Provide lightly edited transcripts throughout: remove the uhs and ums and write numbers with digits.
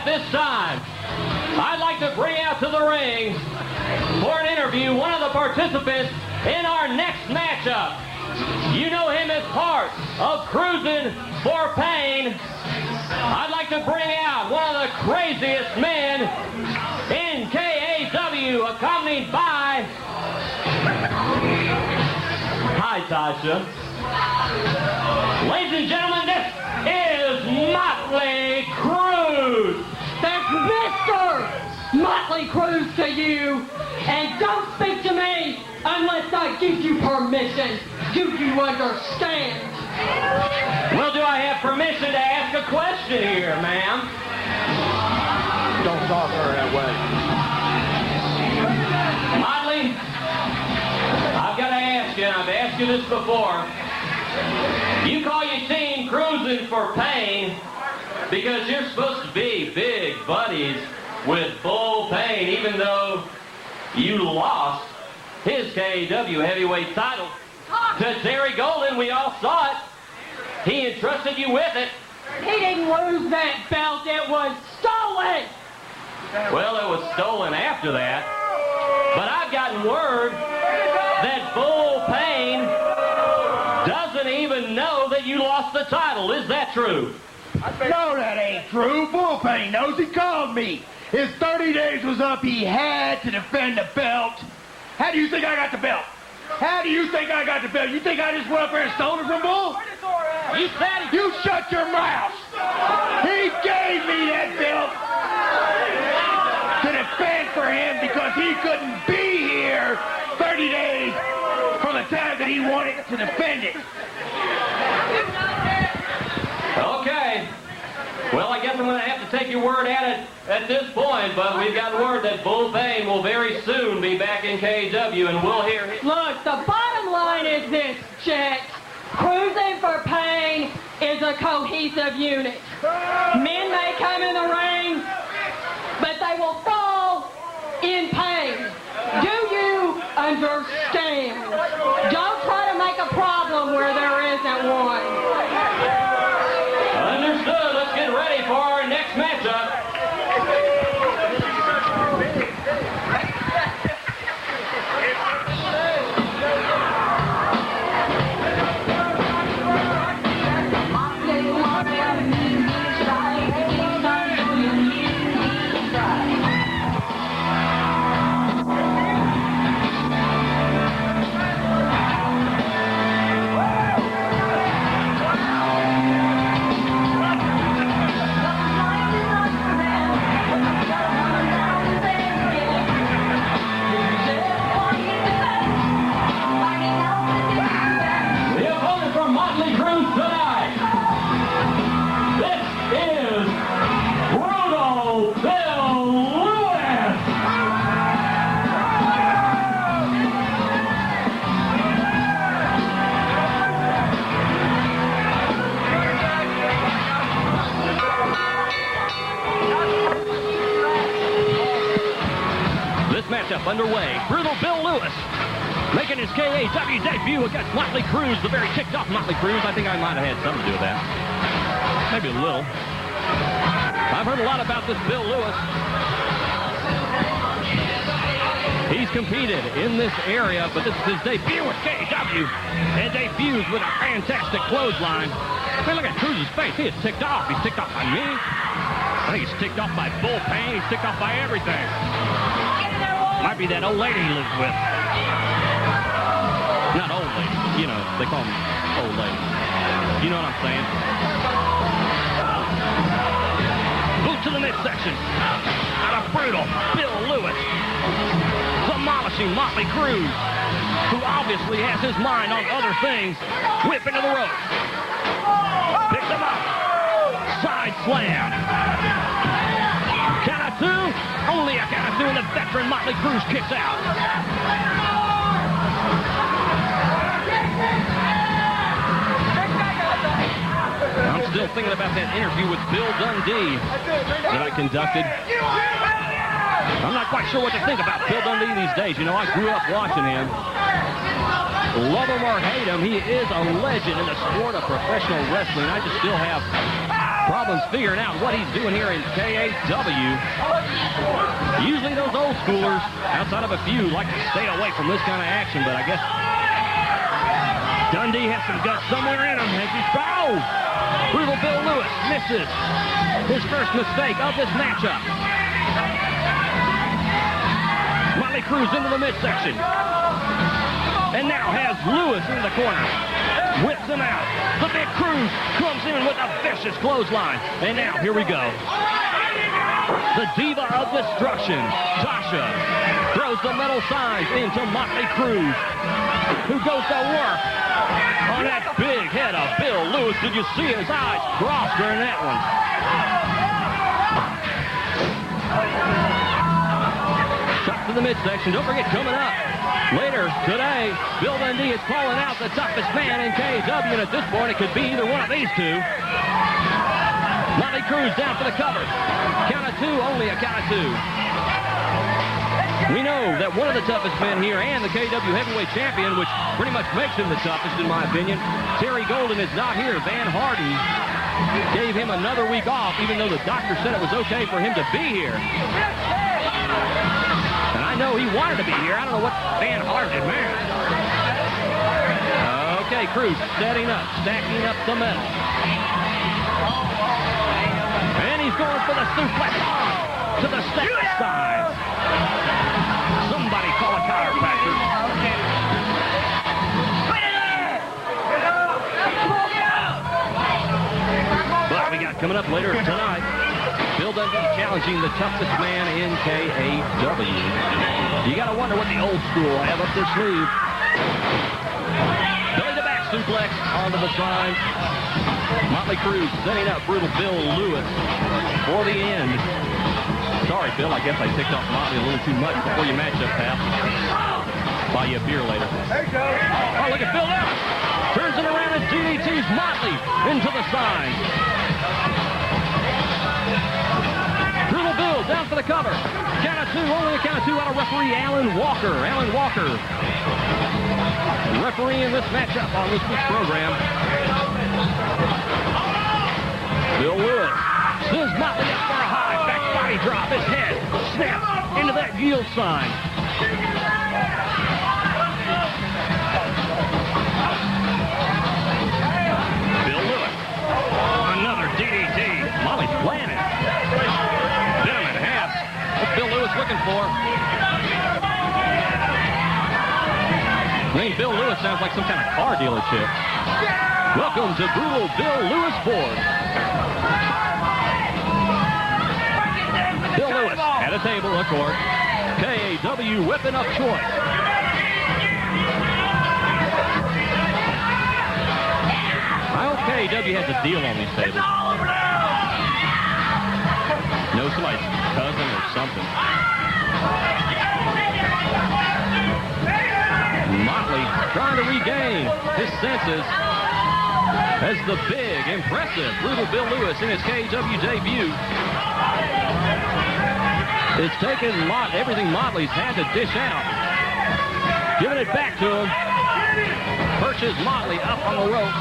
At this time, I'd like to bring out to the ring for an interview one of the participants in our next matchup. You know him as part of Cruising for Pain. I'd like to bring out one of the craziest men in KAW, accompanied by... Hi, Tasha. Ladies and gentlemen, this is Motley Crewz. That's Mr. Motley Crewz to you. And don't speak to me unless I give you permission. Do you understand? Well, do I have permission to ask a question here, ma'am? Don't talk to her that way. Motley, I've got to ask you, and I've asked you this before. You call your team Cruising for Pain because you're supposed to be big buddies with Bull Payne, even though you lost his KAW heavyweight title to Terry Golden. We all saw it. He entrusted you with it. He didn't lose that belt. It was stolen. Well, it was stolen after that. But I've gotten word that Bull Payne doesn't even know that you lost the title. Is that true? No, that ain't true. Bull Payne knows. He called me. His 30 days was up. He had to defend the belt. How do you think I got the belt? How do you think I got the belt? You think I just went up there and stole it from Bull? You said... You shut your mouth. He gave me that belt to defend for him because he couldn't be here 30 days from the time that he wanted to defend it. Okay. Well, I guess I'm going to have to take your word at it at this point, but we've got word that Bull Payne will very soon be back in KW, and we'll hear him. Look, the bottom line is this, Chet. Cruising for Pain is a cohesive unit. Men may come in the ring, but they will fall in pain. Do you understand? Don't try to make a problem where there isn't one. Understood. Let's get ready for our next matchup. Underway. Brutal Bill Lewis making his KAW debut against Motley Crewz, the very ticked off Motley Crewz. I think I might have had something to do with that. Maybe a little. I've heard a lot about this Bill Lewis. He's competed in this area, but this is his debut with KAW, and debuts with a fantastic clothesline. Hey, look at Crewz's face. He is ticked off. He's ticked off by me. I think he's ticked off by Bull Payne. He's ticked off by everything. Might be that old lady he lives with. Not old lady. You know, they call them old ladies. You know what I'm saying? Boot to the midsection. Out of brutal Bill Lewis. Demolishing Motley Crewz, who obviously has his mind on other things. Whip into the ropes. Picks him up. Side slam. Count of two. Only a count of two, and the veteran Motley Crewz kicks out. I'm still thinking about that interview with Bill Dundee that I conducted. I'm not quite sure what to think about Bill Dundee these days. You know, I grew up watching him. Love him or hate him, he is a legend in the sport of professional wrestling. I just still have problems figuring out what he's doing here in KAW. Usually those old schoolers, outside of a few, like to stay away from this kind of action, but I guess Dundee has some guts somewhere in him as he's fouled. Brutal Bill Lewis misses his first mistake of this matchup. Motley Crewz into the midsection. And now has Lewis in the corner. Whips him out. The big Crewz comes in with a vicious clothesline. And now, here we go. The diva of destruction, Tasha, throws the metal signs into Motley Crewz, who goes to work on that big head of Bill Lewis. Did you see his eyes cross during that one? Shot to the midsection. Don't forget, coming up later today, Bill Dundee is calling out the toughest man in KW, and at this point, it could be either one of these two. Motley Crewz down for the cover. Count of two, only a count of two. We know that one of the toughest men here and the KW heavyweight champion, which pretty much makes him the toughest in my opinion, Terry Golden, is not here. Van Harden gave him another week off, even though the doctor said it was okay for him to be here. And I know he wanted to be here. I don't know what Van Harden did, man. Okay, Crewz setting up, stacking up the metal. And he's going for the suplex to the second side. Somebody call a chiropractor. But we got coming up later tonight, Bill Dundee challenging the toughest man in KAW. You got to wonder what the old school have up their sleeve. Belly to back suplex onto the side. Motley Crewz setting up Brutal Bill Lewis for the end. Sorry, Bill, I guess I ticked off Motley a little too much before your matchup, pal. Buy you a beer later. There you go. Oh, look at Bill now. Turns it around and DDTs Motley into the side. Brutal Bill down for the cover. Count of two, only a count of two out of referee Alan Walker. Alan Walker refereeing this matchup on this week's program. Bill Lewis sends Motley up for a high back body drop. His head snaps into that yield sign. Bill Lewis, another DDT. Motley's planted. Bit him in half. What's Bill Lewis looking for? I mean, Bill Lewis sounds like some kind of car dealership. Welcome to Brutal Bill Lewis Ford. Bill Lewis at a table, of course. KAW weapon of choice. I hope KAW has a deal on these tables. No, somebody's cousin or something. Motley trying to regain his senses as the big, impressive Brutal Bill Lewis in his KW debut. It's taken everything Motley's had to dish out. Giving it back to him. Perches Motley up on the rope.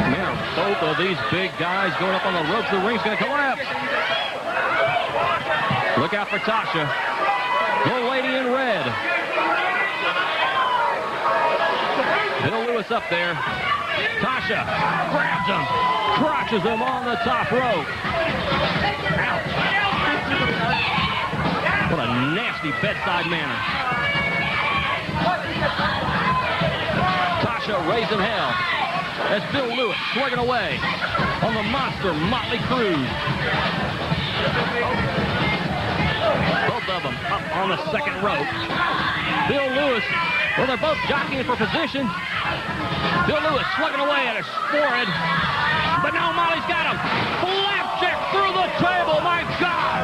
Man, both of these big guys going up on the ropes. The ring's going to collapse. Look out for Tasha. The lady in red. Bill Lewis up there. Tasha grabs him, crotches him on the top rope. Ouch. What a nasty bedside manner. Tasha raising hell as Bill Lewis slugging away on the monster Motley Crewz. Both of them up on the second rope. Bill Lewis, well, they're both jockeying for position. Bill Lewis slugging away at his forehead. But now Motley's got him. Flapjack through the table, my God!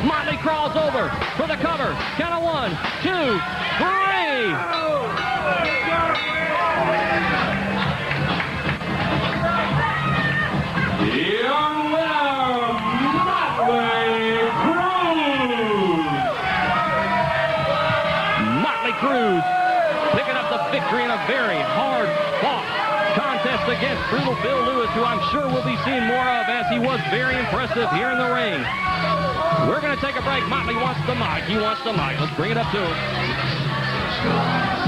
Motley crawls over for the cover. Count of 1, 2, 3. Young winner, Motley Crewz. Motley Crewz picking up the victory in a very hard-fought contest against Brutal Bill Lewis, who I'm sure we'll be seeing more of, as he was very impressive here in the ring. We're going to take a break. Motley wants the mic. He wants the mic. Let's bring it up to him.